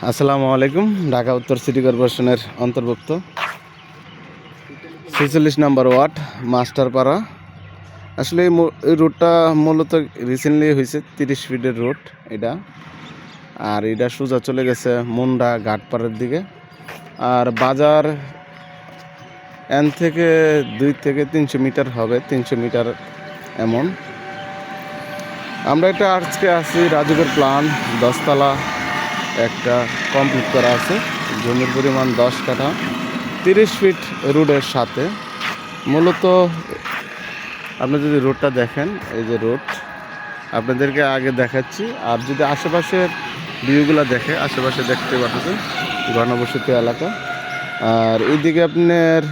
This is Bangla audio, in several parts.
আসসালামু আলাইকুম। ঢাকা উত্তর সিটি কর্পোরেশনের অন্তর্ভুক্ত 46 নম্বর ওয়ার্ড মাস্টারপাড়া। আসলে এই রোডটা মূলত রিসেন্টলি হয়েছে, 30 ফিটের রোড এটা। আর এটা সোজা চলে গেছে মুন্ডা ঘাটপাড়ার দিকে। আর বাজার এন থেকে 2 থেকে 300 মিটার হবে, 300 মিটার এমন। আমরা এটা আজকে আছি রাজুকের প্ল্যান 10 তলা একটা কমপ্লিট করা আছে। জমির পরিমাণ 10 কাঠা, 30 ফিট রোডের সাথে। মূলত আপনি যদি রোডটা দেখেন, এই যে রোড আপনাদেরকে আগে দেখাচ্ছি। আর যদি আশেপাশের ভিউগুলো দেখে, আশেপাশে দেখতে পাচ্ছেন ঘনবসতি এলাকা। আর এইদিকে আপনার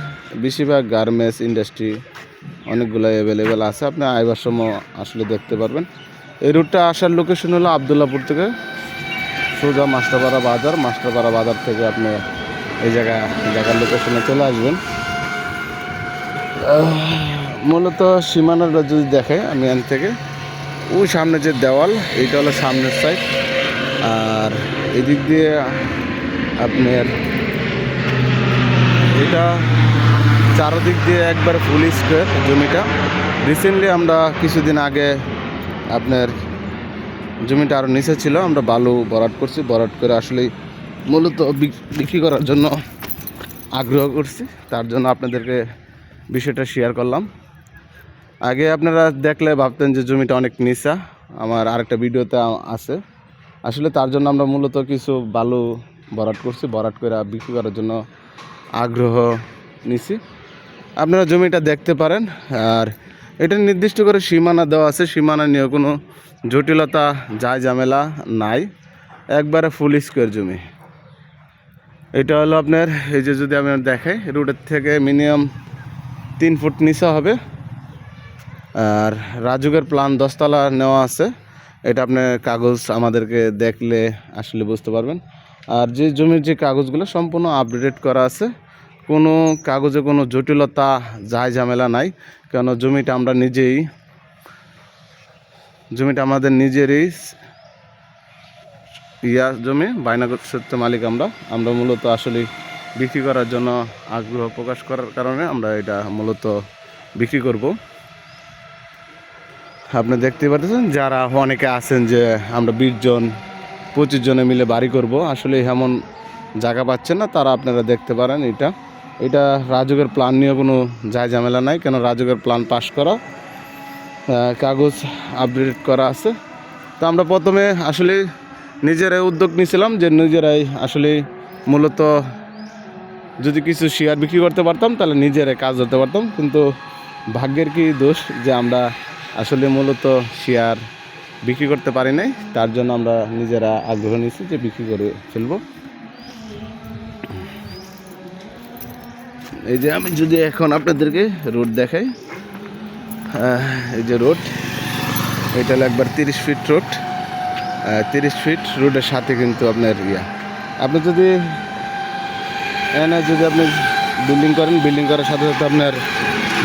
বেশিরভাগ গার্মেন্টস ইন্ডাস্ট্রি অনেকগুলো অ্যাভেলেবেল আছে, আপনি আইবার সময় আসলে দেখতে পারবেন। এই রুটটা আসার লোকেশন হলো আবদুল্লাপুর থেকে সোজা মাস্টারপাড়া বাজার। মাস্টারপাড়া বাজার থেকে আপনি এই জায়গার লোকেশনে চলে আসবেন। মূলত সীমানাটা যদি দেখে, আমি এখান থেকে ওই সামনে যে দেওয়াল, এইটা হলো সামনের সাইড। আর এদিক দিয়ে আপনার এটা চারদিক দিয়ে একবার ফুল স্কোয়ার জমিটা। রিসেন্টলি আমরা কিছুদিন আগে আপনার জমিটা আরও নিচে ছিল, আমরা বালু ভরাট করছি। ভরাট করে আসলে মূলত বিক্রি করার জন্য আগ্রহ করছি, তার জন্য আপনাদেরকে বিষয়টা শেয়ার করলাম। আগে আপনারা দেখলে ভাবতেন যে জমিটা অনেক নিচা, আমার আরেকটা ভিডিওতে আছে। আসলে তার জন্য আমরা মূলত কিছু বালু ভরাট করছি, ভরাট করে বিক্রি করার জন্য আগ্রহ নিছি। আপনারা জমিটা দেখতে পারেন। আর এটা নির্দিষ্ট করে সীমানা দেওয়া আছে, সীমানা নিয়ে কোনো জটিলতা ঝামেলা নাই, একবারে ফুল স্কোয়ার জমি। এটা হলো আপনার, এই যে যদি আমি দেখাই, রোডের থেকে মিনিমাম 3 ফুট নিচা হবে। আর রাজুকের প্ল্যান 10 তলা নেওয়া আছে। এটা আপনার কাগজ আমাদেরকে দেখলে আসলে বুঝতে পারবেন। আর যে জমির যে কাগজগুলো সম্পূর্ণ আপডেট করা আছে, কোনো কাগজে কোনো জটিলতা ঝামেলা নাই। কেন জমিটা আমাদের নিজেরই জমি, বায়নাগত মালিক আমরা মূলত আসলে বিক্রি করার জন্য আগ্রহ প্রকাশ করার কারণে আমরা এটা মূলত বিক্রি করব। আপনি দেখতে পাচ্ছেন যারা অনেকে আছেন যে আমরা 20 জন 25 জনে মিলে বাড়ি করব, আসলে এমন জায়গা পাচ্ছেন না, তারা আপনারা দেখতে পারেন। এটা রাজুকের প্ল্যান নিয়ে কোনো ঝামেলা নাই। কেন রাজুকের প্ল্যান পাস করা, কাগজ আপডেট করা আছে। তো আমরা প্রথমে আসলে নিজেরাই উদ্যোগ নিয়েছিলাম যে নিজেরাই আসলে মূলত যদি কিছু শেয়ার বিক্রি করতে পারতাম তাহলে নিজেরাই কাজ করতে পারতাম। কিন্তু ভাগ্যের কি দোষ যে আমরা আসলে মূলত শেয়ার বিক্রি করতে পারি নাই, তার জন্য আমরা নিজেরা আগ্রহ নিয়েছি যে বিক্রি করে ফেলব। এই যে আমি যদি এখন আপনাদেরকে রোড দেখাই, এই যে রোড, এটা হলো একবার 30 ফিট রোড। 30 ফিট রোডের সাথে কিন্তু আপনার আপনি যদি আপনি বিল্ডিং করেন, বিল্ডিং করার সাথে সাথে আপনার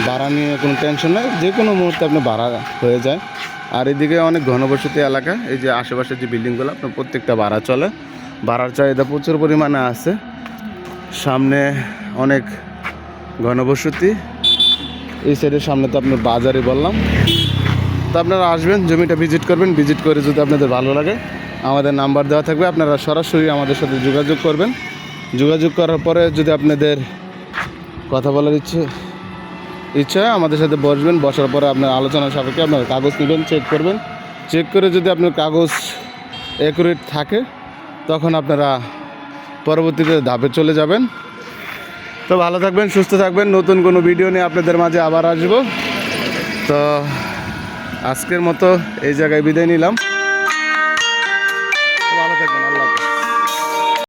ভাড়া নিয়ে কোনো টেনশন নেই, যে কোনো মুহূর্তে আপনার ভাড়া হয়ে যায়। আর এদিকে অনেক ঘনবসতি এলাকা, এই যে আশেপাশের যে বিল্ডিংগুলো আপনার প্রত্যেকটা ভাড়া চলে, ভাড়ার চাহিদা প্রচুর পরিমাণে আছে। সামনে অনেক ঘনবসতি, এই সাইডের সামনে তো আপনার বাজারে বললাম। তো আপনারা আসবেন, জমিটা ভিজিট করবেন। ভিজিট করে যদি আপনাদের ভালো লাগে, আমাদের নাম্বার দেওয়া থাকবে, আপনারা সরাসরি আমাদের সাথে যোগাযোগ করবেন। যোগাযোগ করার পরে যদি আপনাদের কথা বলার ইচ্ছা হয়, আমাদের সাথে বসবেন। বসার পরে আপনার আলোচনার সাপেক্ষে আপনার কাগজ নেবেন, চেক করবেন। চেক করে যদি আপনার কাগজ অ্যাকুরেট থাকে, তখন আপনারা পরবর্তীতে ধাপে চলে যাবেন। তো ভালো থাকবেন, সুস্থ থাকবেন। নতুন কোনো ভিডিও নিয়ে আপনাদের মাঝে আবার আসবো। তো আজকের মতো এই জায়গায় বিদায় নিলাম।